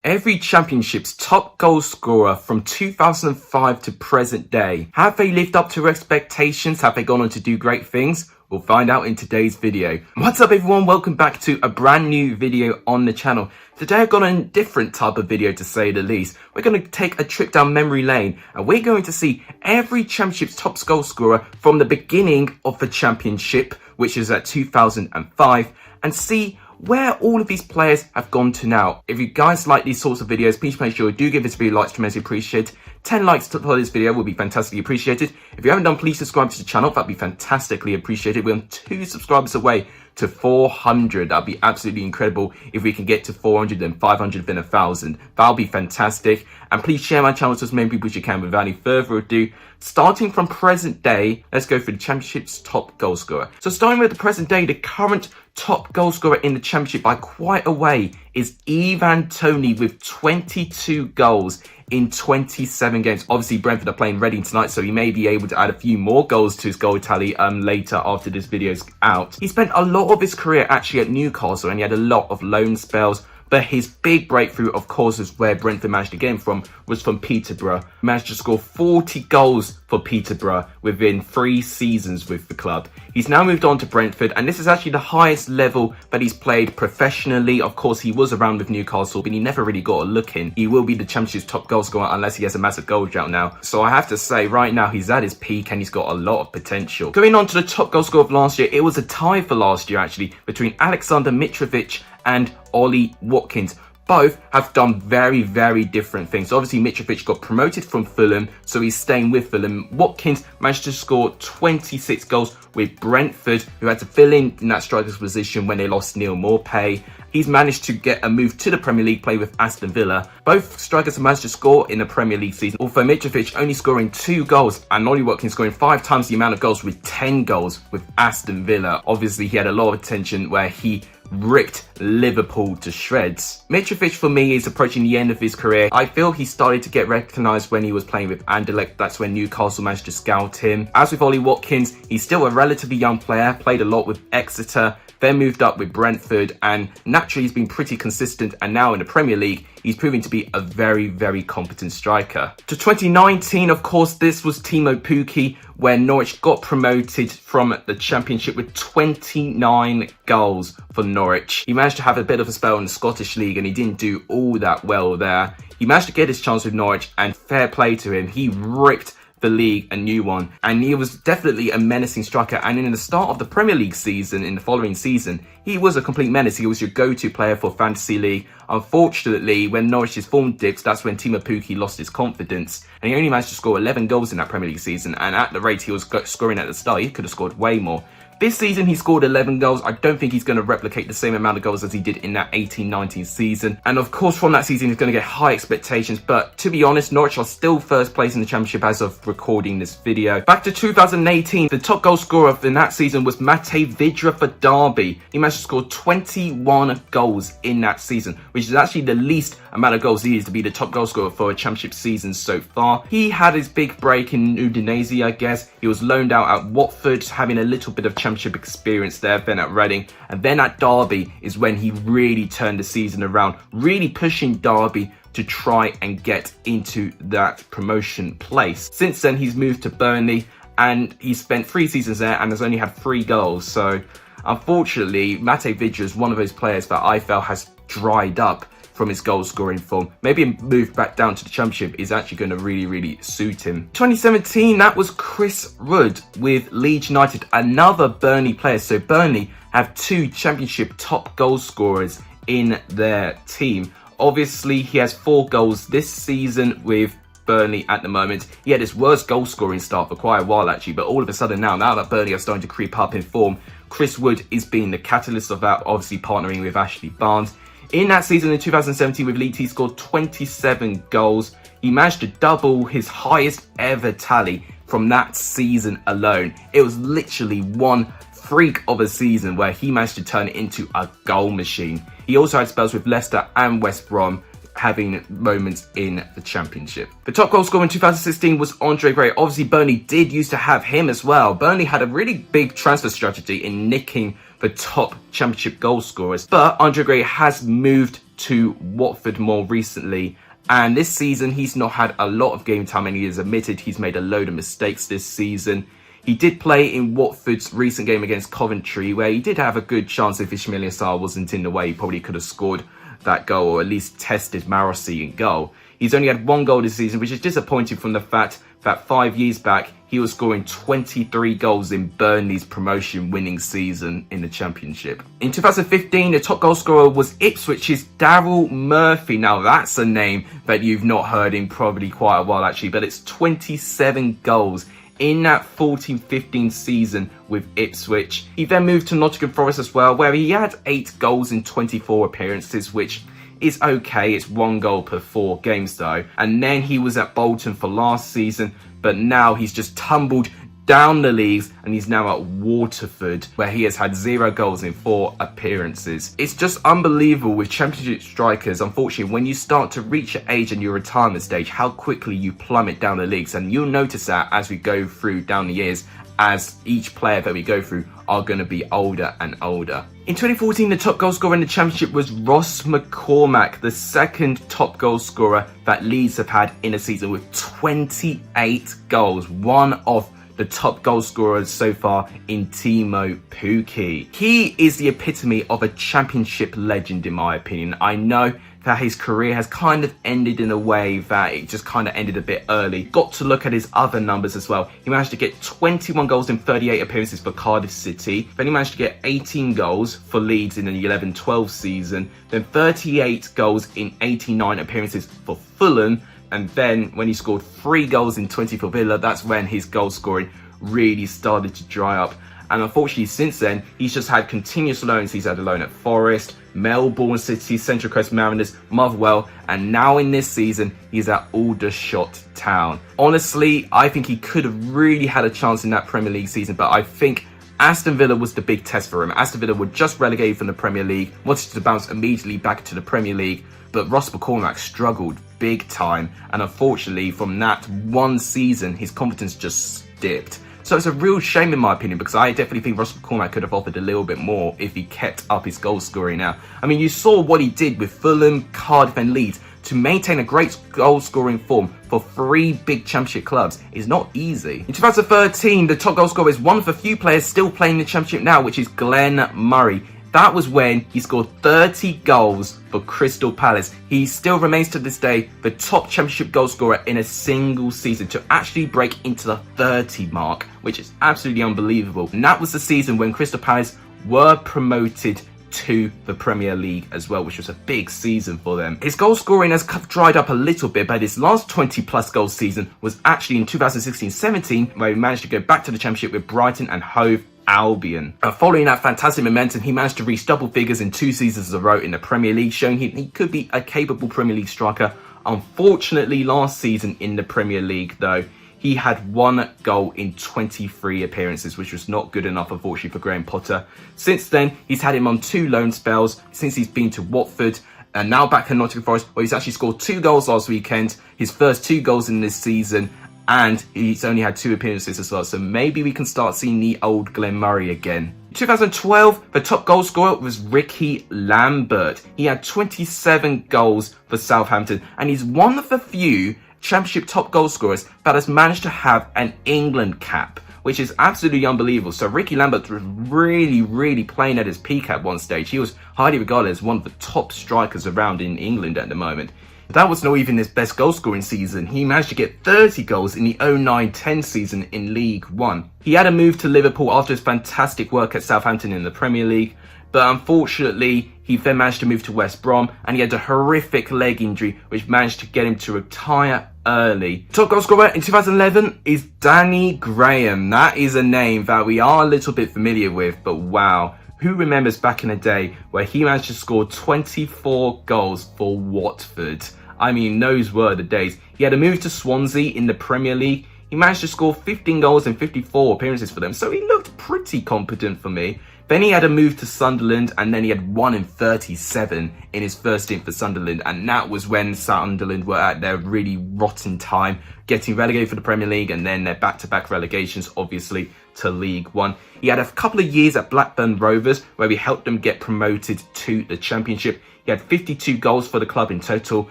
every championship's top goal scorer from 2005 to present day. Have they lived up to expectations? Have they gone on to do great things? We'll find out in today's video. What's up everyone, welcome back to a brand new video on the channel. Today I've got a different type of video to say the least. We're going to take a trip down memory lane and we're going to see every championship's top goal scorer from the beginning of the championship, which is at 2005, and see where all of these players have gone to now. If you guys like these sorts of videos, please make sure you do give this video likes, tremendously appreciated. 10 likes for this video will be fantastically appreciated. If you haven't done, please subscribe to the channel. That'd be fantastically appreciated. We're on 2 subscribers away to 400. That'd be absolutely incredible if we can get to 400 and 500 then 1,000. That'll be fantastic. And please share my channel to as many people as you can. Without any further ado, starting from present day, let's go for the championship's top goal scorer. So starting with the present day, the current top goal scorer in the championship by quite a way is Evan with 22 goals in 27 games. Obviously, Brentford are playing Reading tonight, so he may be able to add a few more goals to his goal tally later after this video's out. He spent a lot of his career actually at Newcastle, and he had a lot of loan spells. But his big breakthrough, of course, is where Brentford managed to get him from, was from Peterborough. He managed to score 40 goals for Peterborough within 3 seasons with the club. He's now moved on to Brentford, and this is actually the highest level that he's played professionally. Of course, he was around with Newcastle, but he never really got a look in. He will be the championship's top goal scorer unless he has a massive goal drought now. So I have to say, right now, he's at his peak, and he's got a lot of potential. Going on to the top goal scorer of last year, it was a tie for last year, actually, between Alexander Mitrovic and Ollie Watkins. Both have done very, very different things. Obviously, Mitrovic got promoted from Fulham, so he's staying with Fulham. Watkins managed to score 26 goals with Brentford, who had to fill in that striker's position when they lost Neil Maupay. He's managed to get a move to the Premier League, play with Aston Villa. Both strikers have managed to score in the Premier League season, although Mitrovic only scoring 2 goals and Ollie Watkins scoring 5 times the amount of goals with 10 goals with Aston Villa. Obviously, he had a lot of attention where he ripped Liverpool to shreds. Mitrovic for me is approaching the end of his career. I feel he started to get recognised when he was playing with Anderlecht. That's when Newcastle managed to scout him. As with Ollie Watkins, he's still a relatively young player, played a lot with Exeter, then moved up with Brentford, and naturally he's been pretty consistent, and now in the Premier League he's proving to be a very, very competent striker. To 2019, of course, this was Teemo Pookie, where Norwich got promoted from the Championship with 29 goals for Norwich. He managed to have a bit of a spell in the Scottish League and he didn't do all that well there. He managed to get his chance with Norwich, and fair play to him, he ripped the league a new one, and he was definitely a menacing striker. And in the start of the Premier League season, in the following season, he was a complete menace. He was your go-to player for Fantasy League. Unfortunately, when Norwich's form dipped, that's when Teemo Pookie lost his confidence, and he only managed to score 11 goals in that Premier League season, and at the rate he was scoring at the start, he could have scored way more. This season, he scored 11 goals. I don't think he's going to replicate the same amount of goals as he did in that 18-19 season. And of course, from that season, he's going to get high expectations. But to be honest, Norwich are still first place in the Championship as of recording this video. Back to 2018, the top goal scorer in that season was Matej Vydra for Derby. He managed to score 21 goals in that season, which is actually the least amount of goals needed to be the top goal scorer for a Championship season so far. He had his big break in Udinese, I guess. He was loaned out at Watford, having a little bit of Championship experience there, then at Reading, and then at Derby is when he really turned the season around, really pushing Derby to try and get into that promotion place. Since then, he's moved to Burnley and he's spent 3 seasons there and has only had 3 goals. So unfortunately, Matej Vydra is one of those players that I felt has dried up from his goal scoring form. Maybe a move back down to the Championship is actually going to really, really suit him. 2017, that was Chris Wood with Leeds United, another Burnley player. So Burnley have 2 Championship top goal scorers in their team. Obviously, he has 4 goals this season with Burnley at the moment. He had his worst goal scoring start for quite a while actually, but all of a sudden now that Burnley are starting to creep up in form, Chris Wood is being the catalyst of that, obviously partnering with Ashley Barnes. In that season in 2017 with Leeds, he scored 27 goals. He managed to double his highest ever tally from that season alone. It was literally one freak of a season where he managed to turn it into a goal machine. He also had spells with Leicester and West Brom, having moments in the Championship. The top goal scorer in 2016 was Andre Gray. Obviously, Burnley did used to have him as well. Burnley had a really big transfer strategy in nicking the top Championship goal scorers, but Andre Gray has moved to Watford more recently. And this season, he's not had a lot of game time, and he has admitted he's made a load of mistakes this season. He did play in Watford's recent game against Coventry, where he did have a good chance. If Ismaila Sarr wasn't in the way, he probably could have scored that goal, or at least tested Marossi in goal. He's only had one goal this season, which is disappointing from the fact that 5 years back, he was scoring 23 goals in Burnley's promotion-winning season in the Championship. In 2015, the top goal scorer was Ipswich's Daryl Murphy. Now, that's a name that you've not heard in probably quite a while, actually, but it's 27 goals in that 14-15 season with Ipswich. He then moved to Nottingham Forest as well, where he had 8 goals in 24 appearances, which is okay. It's 1 goal per 4 games though. And then he was at Bolton for last season, but now he's just tumbled down the leagues and he's now at Waterford, where he has had 0 goals in 4 appearances. It's just unbelievable with Championship strikers, unfortunately, when you start to reach your age and your retirement stage, how quickly you plummet down the leagues. And you'll notice that as we go through down the years, as each player that we go through are going to be older and older. In 2014, the top goal scorer in the Championship was Ross McCormack, the second top goal scorer that Leeds have had in a season, with 28 goals, one of the top goal scorers so far in Teemo Pookie. He is the epitome of a Championship legend, in my opinion. I know that his career has kind of ended in a way that it just kind of ended a bit early. Got to look at his other numbers as well. He managed to get 21 goals in 38 appearances for Cardiff City. Then he managed to get 18 goals for Leeds in the 11-12 season. Then 38 goals in 89 appearances for Fulham. And then when he scored 3 goals in 20 for Villa, that's when his goal scoring really started to dry up. And unfortunately, since then, he's just had continuous loans. He's had a loan at Forest, Melbourne City, Central Coast Mariners, Motherwell, and now in this season, he's at Aldershot Town. Honestly, I think he could have really had a chance in that Premier League season, but I think Aston Villa was the big test for him. Aston Villa were just relegated from the Premier League, wanted to bounce immediately back to the Premier League, but Ross McCormack struggled big time, and unfortunately, from that one season, his confidence just dipped. So it's a real shame in my opinion, because I definitely think Ross McCormack could have offered a little bit more if he kept up his goal scoring now. I mean, you saw what he did with Fulham, Cardiff and Leeds. To maintain a great goal scoring form for 3 big Championship clubs is not easy. In 2013, the top goal scorer is one of the few players still playing the Championship now, which is Glenn Murray. That was when he scored 30 goals for Crystal Palace. He still remains to this day the top Championship goal scorer in a single season to actually break into the 30 mark, which is absolutely unbelievable. And that was the season when Crystal Palace were promoted to the Premier League as well, which was a big season for them. His goal scoring has dried up a little bit, but his last 20 plus goal season was actually in 2016-17, where he managed to go back to the Championship with Brighton and Hove Albion. Following that fantastic momentum, he managed to reach double figures in 2 seasons in a row in the Premier League, showing he could be a capable Premier League striker. Unfortunately, last season in the Premier League, though, he had 1 goal in 23 appearances, which was not good enough, unfortunately, for Graham Potter. Since then, he's had him on 2 loan spells since he's been to Watford, and now back in Nottingham Forest, where he's actually scored 2 goals last weekend, his first 2 goals in this season, and he's only had 2 appearances as well. So maybe we can start seeing the old Glenn Murray again. In 2012, the top goal scorer was Ricky Lambert. He had 27 goals for Southampton, and he's one of the few Championship top goal scorers that has managed to have an England cap, which is absolutely unbelievable. So Ricky Lambert was really playing at his peak at one stage. He was highly regarded as one of the top strikers around in England at the moment. That was not even his best goal scoring season. He managed to get 30 goals in the 09-10 season in League One. He had a move to Liverpool after his fantastic work at Southampton in the Premier League, but unfortunately he then managed to move to West Brom, and he had a horrific leg injury which managed to get him to retire early. Top goal scorer in 2011 is Danny Graham. That is a name that we are a little bit familiar with, but wow. Who remembers back in the day where he managed to score 24 goals for Watford? I mean, those were the days. He had a move to Swansea in the Premier League. He managed to score 15 goals in 54 appearances for them, so he looked pretty competent for me. Then he had a move to Sunderland, and then he had 1 in 37 in his first stint for Sunderland, and that was when Sunderland were at their really rotten time, getting relegated for the Premier League, and then their back-to-back relegations, obviously, to League One. He had a couple of years at Blackburn Rovers, where he helped them get promoted to the Championship. He He had 52 goals for the club in total.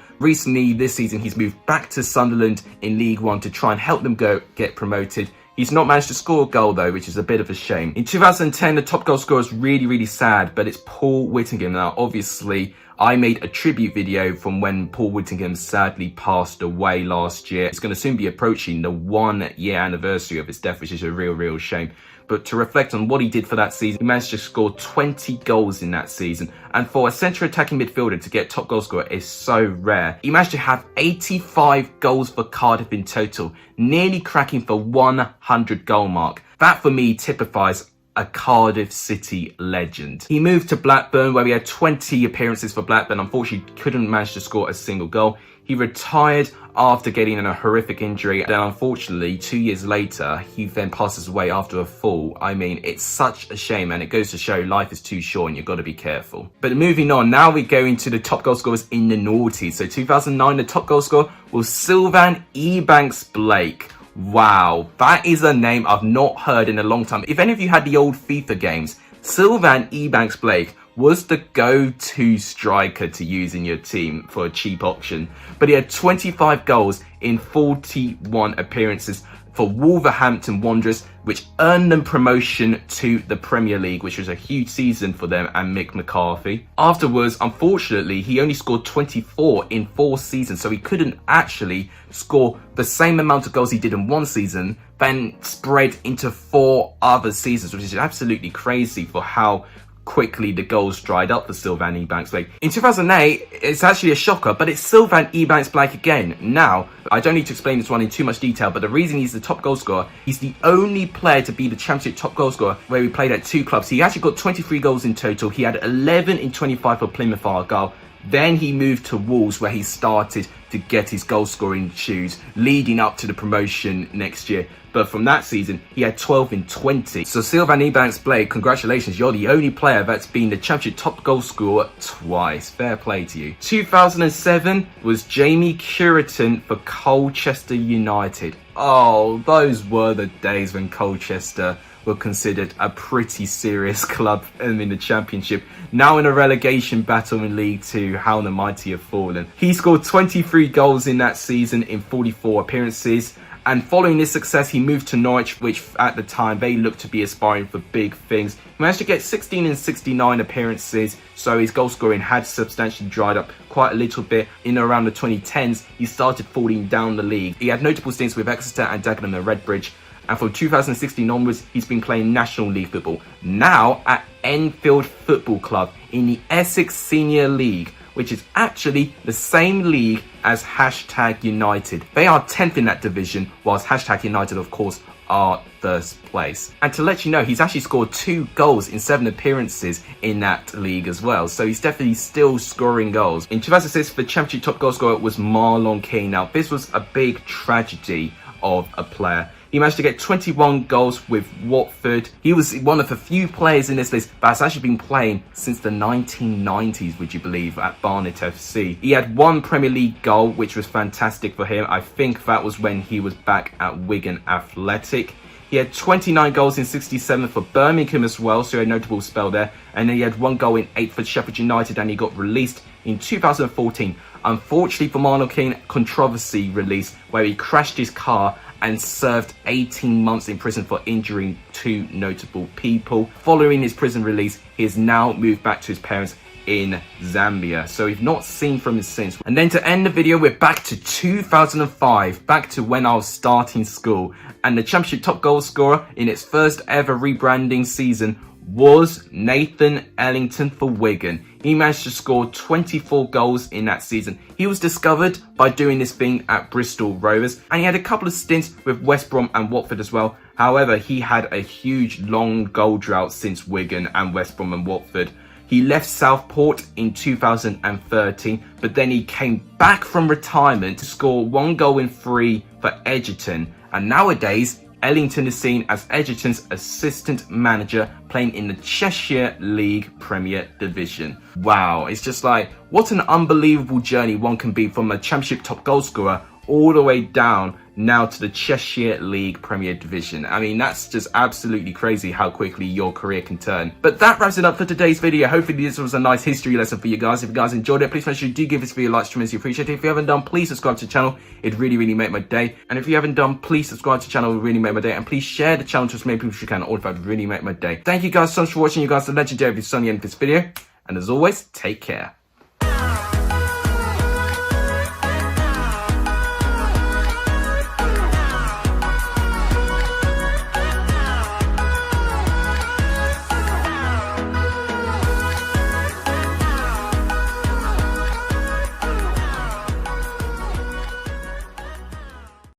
Recently, this season, he's moved back to Sunderland in League One to try and help them get promoted. He's not managed to score a goal though, which is a bit of a shame. In 2010, the top goal scorer is really sad, but it's Paul Whittingham. Now, obviously, I made a tribute video from when Paul Whittingham sadly passed away last year. It's going to soon be approaching the 1 year anniversary of his death, which is a real shame. But to reflect on what he did for that season, he managed to score 20 goals in that season. And for a central attacking midfielder to get top goal scorer is so rare. He managed to have 85 goals for Cardiff in total, nearly cracking the 100 goal mark. That for me typifies a Cardiff City legend. He moved to Blackburn, where he had 20 appearances for Blackburn. Unfortunately, couldn't manage to score a single goal. He retired after getting in a horrific injury. Then unfortunately, 2 years later, he then passes away after a fall. I mean, it's such a shame, and it goes to show life is too short and you've got to be careful. But moving on, now we go into the top goal scorers in the noughties. So 2009, the top goal scorer was Sylvan Ebanks Blake. Wow, that is a name I've not heard in a long time. If any of you had the old FIFA games, Sylvan Ebanks Blake was the go-to striker to use in your team for a cheap option. But he had 25 goals in 41 appearances for Wolverhampton Wanderers, which earned them promotion to the Premier League, which was a huge season for them and Mick McCarthy. Afterwards, unfortunately, he only scored 24 in 4 seasons, so he couldn't actually score the same amount of goals he did in 1 season, then spread into 4 other seasons, which is absolutely crazy for how quickly the goals dried up for Sylvan Ebanks Blake. In 2008, it's actually a shocker, but it's Sylvan Ebanks Blake again. Now, I don't need to explain this one in too much detail, but the reason he's the top goal scorer, he's the only player to be the Championship top goal scorer where he played at 2 clubs. He actually got 23 goals in total. He had 11 in 25 for Plymouth Argyle. Then he moved to Wolves, where he started to get his goal scoring shoes leading up to the promotion next year. But from that season, he had 12 in 20. So Sylvan Ebanks Blake, congratulations, you're the only player that's been the Championship top goal scorer twice. Fair play to you. 2007 was Jamie Curitan for Colchester United. Oh, those were the days when Colchester were considered a pretty serious club in the Championship. Now in a relegation battle in League 2, how the mighty have fallen. He scored 23 goals in that season in 44 appearances. And following this success, he moved to Norwich, which at the time, they looked to be aspiring for big things. He managed to get 16 in 69 appearances, so his goal scoring had substantially dried up quite a little bit. In around the 2010s, he started falling down the league. He had notable stints with Exeter and Dagenham and Redbridge. And from 2016 onwards, he's been playing National League football. Now at Enfield Football Club in the Essex Senior League, which is actually the same league as #United. They are 10th in that division, whilst #United, of course, are first place. And to let you know, he's actually scored 2 goals in 7 appearances in that league as well. So he's definitely still scoring goals. In 2006, the Championship top goal scorer was Marlon King. Now, this was a big tragedy of a player. He managed to get 21 goals with Watford. He was one of the few players in this list that's actually been playing since the 1990s, would you believe, at Barnet FC. He had 1 Premier League goal, which was fantastic for him. I think that was when he was back at Wigan Athletic. He had 29 goals in 67 for Birmingham as well, so a notable spell there. And then he had 1 goal in 8 for Sheffield United, and he got released in 2014. Unfortunately for Marlon King, controversy release where he crashed his car and served 18 months in prison for injuring 2 notable people. Following his prison release, he has now moved back to his parents in Zambia, so we've not seen from him since. And then to end the video, we're back to 2005, back to when I was starting school, and the Championship top goal scorer in its first ever rebranding season was Nathan Ellington for Wigan. He managed to score 24 goals in that season. He was discovered by doing this thing at Bristol Rovers, and he had a couple of stints with West Brom and Watford as well. However, he had a huge long goal drought since Wigan and West Brom and Watford. He left Southport in 2013, but then he came back from retirement to score 1 goal in 3 for Edgerton. And nowadays, Ellington is seen as Edgerton's assistant manager, playing in the Cheshire League Premier Division. Wow, it's just like, what an unbelievable journey one can be from a Championship top goal scorer all the way down now to the Cheshire League Premier Division. I mean, that's just absolutely crazy how quickly your career can turn. But that wraps it up for today's video. Hopefully this was a nice history lesson for you guys. If you guys enjoyed it, please make sure you do give this video a like, tremendously appreciate it. If you haven't done, please subscribe to the channel. It'd really make my day. And if you haven't done, please subscribe to the channel. It would really make my day. And please share the channel to as many people as you can. All of that would really make my day. Thank you guys so much for watching. You guys are legendary. If you saw the end of this video. And as always, take care.